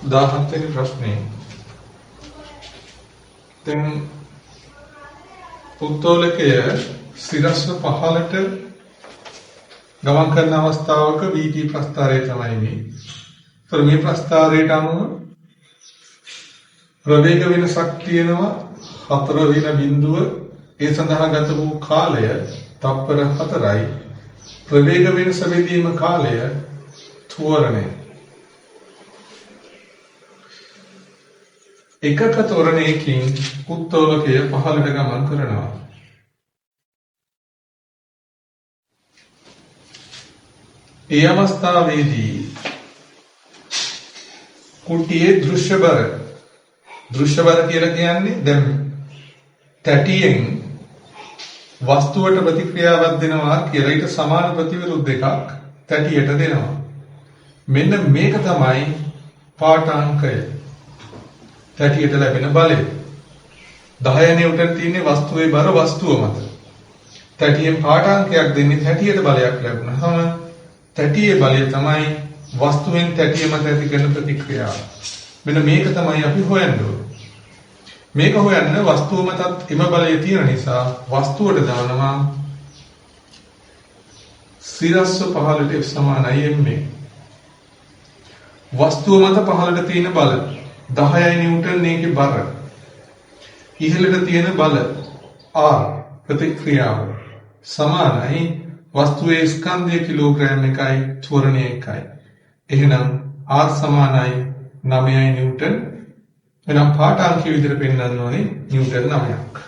17 වෙනි ප්‍රශ්නේ. දැන් උත්තෝලකය සිරස්ව පහළට ගමන් කරන අවස්ථාවක VT ප්‍රස්ථාරය තමයි මේ. ඒතර මේ ප්‍රස්ථාරයට අනුව ප්‍රවේග වෙනසක් තියෙනවා 4 වෙන බිඳුව ඒ සඳහා ගත වූ කාලය තප්පර 4යි. ප්‍රවේග වෙනස බෙදීම කාලය ත්වරණය. එකක ත්වරණයකින් උත්තෝලකය පහළට ගමන් කරනවා. ඒ අවස්ථාවේදී කුටියේ දෘශ්‍ය බර කියලා කියන්නේ දැන් තැටියෙන් වස්තුවට ප්‍රතික්‍රියාවක් දෙනවා කියලා ඊට සමාන ප්‍රතිවිරුද්ධ එකක් තැටියට දෙනවා. මෙන්න මේක තමයි පාඨාංකය. තැටියට ලැබෙන බලය 10 නිව්ටන් තියෙන වස්තුවේ බර වස්තුව මත. තැටියෙන් පාඨාංකයක් දෙන්නේ තැටියට බලයක් ලැබුණාම තැටියේ බලය තමයි වස්තුවෙන් තැටිය මත ඇති කරන ප්‍රතික්‍රියාව. මෙන්න මේක තමයි අපි හොයන්න ඕනේ. මේක හොයන්න වස්තුව මතත් එම බලය තියෙන නිසා වස්තුවට දානවා සිරස්ව පහළට F සමානයි m. වස්තුව මත පහළට තියෙන බල 10 නිව්ටන් ඒකේ බර. ඉහළට තියෙන බල R ප්‍රතික්‍රියාව සමානයි වස්තුවේ ස්කන්ධය කිලෝග්‍රෑම් එකයි ත්වරණය එකයි. එහෙනම් R සමානයි 9 නිව්ටන්. එහෙනම් පාඨාංකය විදිහට පෙන්නන්න ඕනේ නිව්ටන් 9ක්.